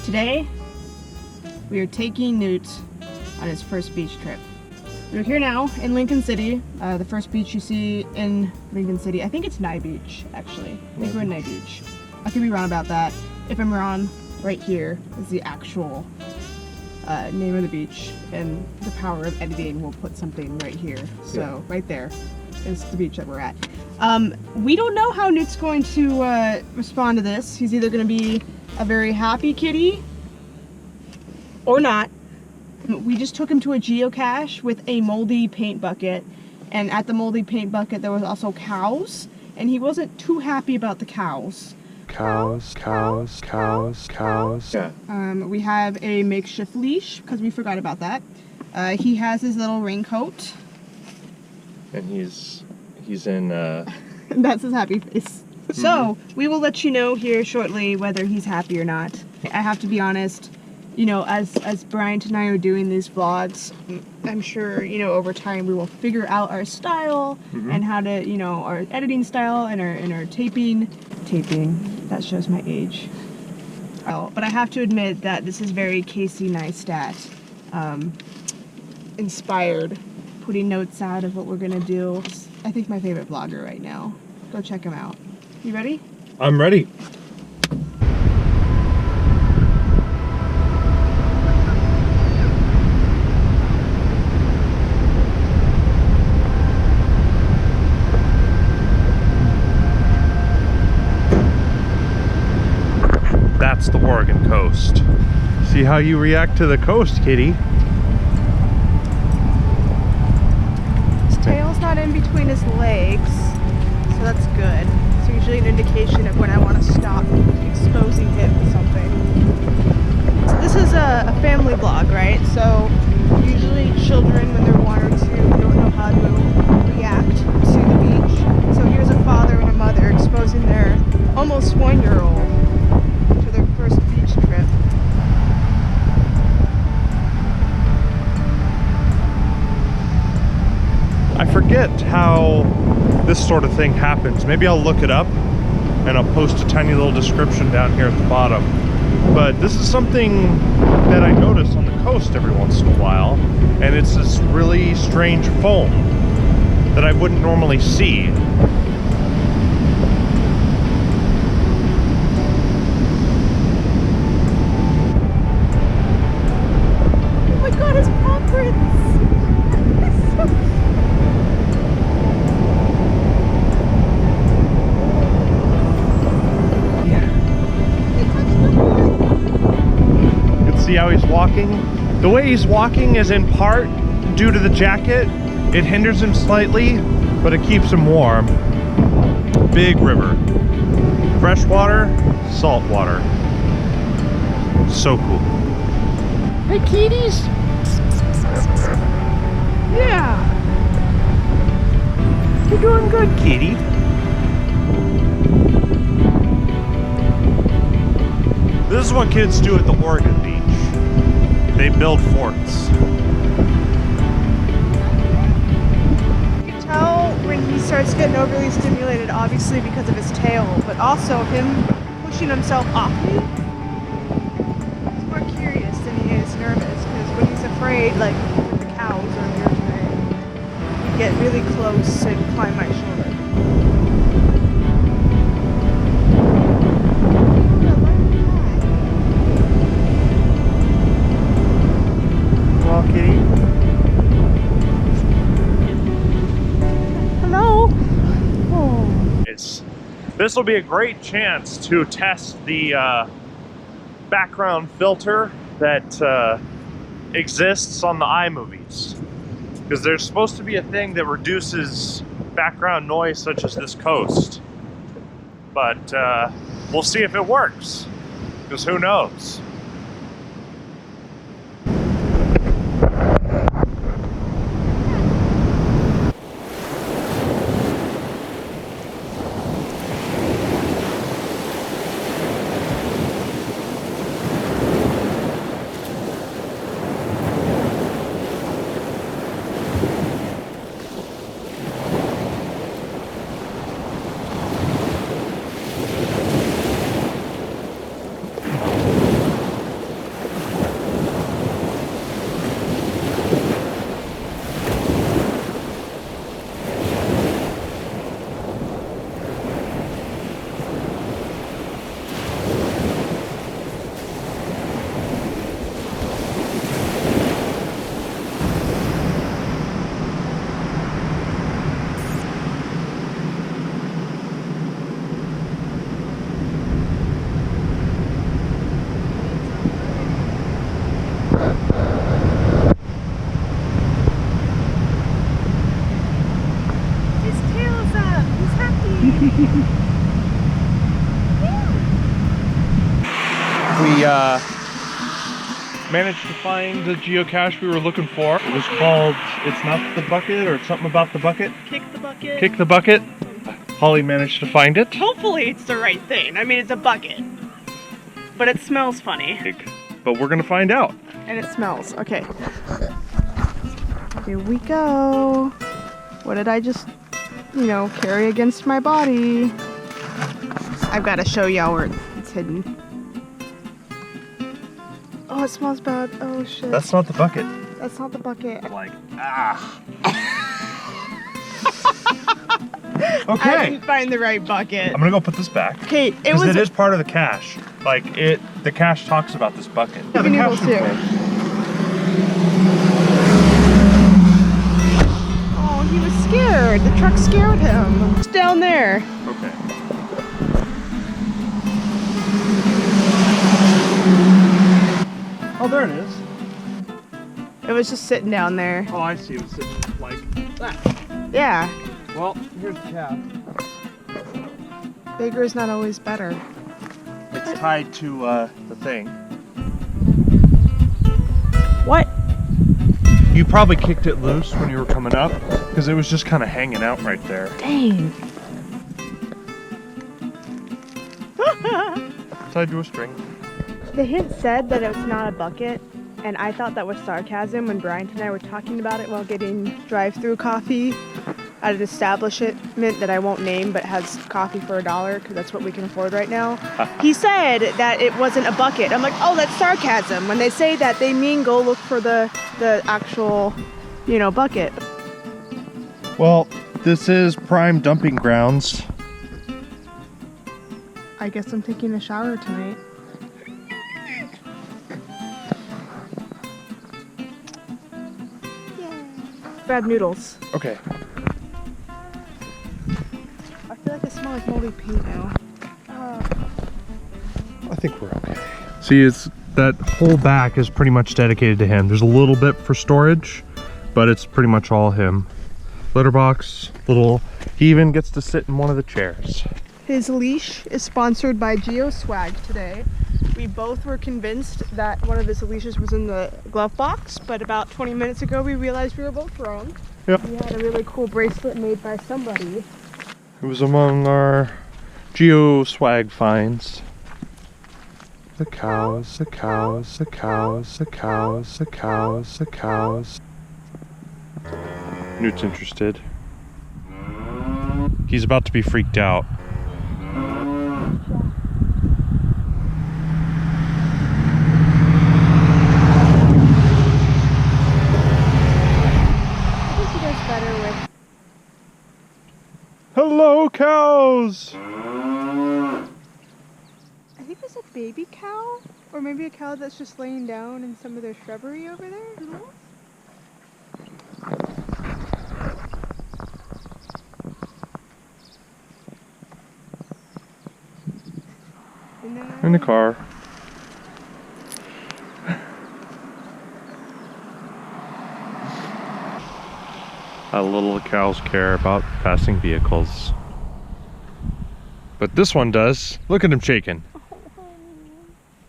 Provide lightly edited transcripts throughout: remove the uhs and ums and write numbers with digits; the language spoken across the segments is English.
Today, we are taking Newt on his first beach trip. We're here now in Lincoln City, the first beach you see in Lincoln City. I think it's Nye Beach, actually. I think we're in Nye Beach. I could be wrong about that. If I'm wrong, right here is the actual name of the beach, and the power of editing will put something right here. So right there is the beach that we're at. We don't know how Newt's going to respond to this. He's either going to be a very happy kitty or not. We just took him to a geocache with a moldy paint bucket, and at the moldy paint bucket there was also cows, and he wasn't too happy about the cows. Cows. Yeah. We have a makeshift leash because we forgot about that. He has his little raincoat. And he's in That's his happy face. So we will let you know here shortly whether he's happy or not. I have to be honest, you know, as Bryant and I are doing these vlogs, I'm sure, you know, over time we will figure out our style and how to, you know, our editing style and our taping. That shows my age. But I have to admit that this is very Casey Neistat inspired, putting notes out of what we're gonna do. I think my favorite vlogger right now. Go check him out. You ready? I'm ready. That's the Oregon coast. See how you react to the coast, kitty. His tail's not in between his legs, so that's good. It's usually an indication of when I want to stop exposing him to something. So this is a family vlog, right? So usually children, when they're 1 or 2, don't know how to react to the beach. So here's a father and a mother exposing their almost 1-year-old to their first beach trip. I forget how this sort of thing happens. Maybe I'll look it up and I'll post a tiny little description down here at the bottom. But this is something that I notice on the coast every once in a while, and it's this really strange foam that I wouldn't normally see. Oh my god, his paw prints! See how he's walking? The way he's walking is in part due to the jacket. It hinders him slightly, but it keeps him warm. Big river. Fresh water, salt water. So cool. Hey, kitties! Yeah! You're doing good, kitty. This is what kids do at the Oregon beach. They build forts. You can tell when he starts getting overly stimulated, obviously because of his tail, but also him pushing himself off me. He's more curious than he is nervous, because when he's afraid, like with the cows earlier today, he'd get really close and climb my shoulder. Kitty. Hello. Oh. This will be a great chance to test the background filter that exists on the iMovies, because there's supposed to be a thing that reduces background noise such as this coast, but we'll see if it works, because who knows. We managed to find the geocache we were looking for. It was called It's Not the Bucket or something about the bucket. Kick the bucket. Kick the bucket. Holly managed to find it. Hopefully it's the right thing. I mean, it's a bucket. But it smells funny. But we're gonna find out. And it smells. Okay. Here we go. What did I just, carry against my body? I've got to show y'all where it's hidden. Oh, it smells bad. Oh, shit. That's not the bucket. That's not the bucket. Like, I Okay. didn't find the right bucket. I'm gonna go put this back. Okay, Because it is part of the cache. Like, the cache talks about this bucket. Yeah, the Noodles cache too. information. Oh, he was scared. The truck scared him. It's down there. Okay. Oh, there it is. It was just sitting down there. Oh, I see. It was sitting like that. Yeah. Well, here's the cache. Bigger is not always better. It's tied to the thing. What? You probably kicked it loose when you were coming up because it was just kind of hanging out right there. Dang. Tied to a string. The hint said that it was not a bucket, and I thought that was sarcasm when Bryant and I were talking about it while getting drive-through coffee at an establishment that I won't name but has coffee for $1 because that's what we can afford right now. He said that it wasn't a bucket. I'm like, oh, that's sarcasm. When they say that, they mean go look for the actual, bucket. Well, this is prime dumping grounds. I guess I'm taking a shower tonight. Grab noodles. Okay. I feel like I smell like moldy paint now. I think we're okay. See, that whole back is pretty much dedicated to him. There's a little bit for storage, but it's pretty much all him. Litter box, he even gets to sit in one of the chairs. His leash is sponsored by GeoSwag today. We both were convinced that one of his leashes was in the glove box, but about 20 minutes ago we realized we were both wrong. Yep. We had a really cool bracelet made by somebody. It was among our GeoSwag finds. The cows, the cows, the cows, the cows, the cows, the cows. Newt's interested. He's about to be freaked out. I think he does better with... Hello, cows! I think it's a baby cow, or maybe a cow that's just laying down in some of their shrubbery over there. In the car. How little the cows care about passing vehicles. But this one does. Look at him shaking.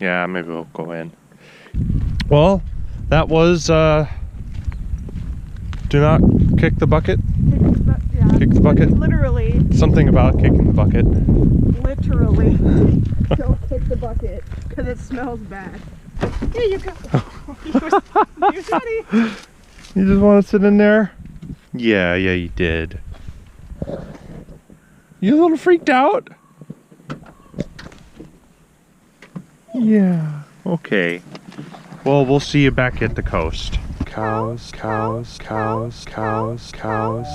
Yeah, maybe we'll go in. Well, that was do not kick the bucket. Kick the bucket. Literally. Something about kicking the bucket. Literally. Don't kick the bucket because it smells bad. Here you go. You're ready. You just want to sit in there? Yeah, you did. You a little freaked out? Yeah. Okay. Well, we'll see you back at the coast. Cows, cows, cows, cows, cows.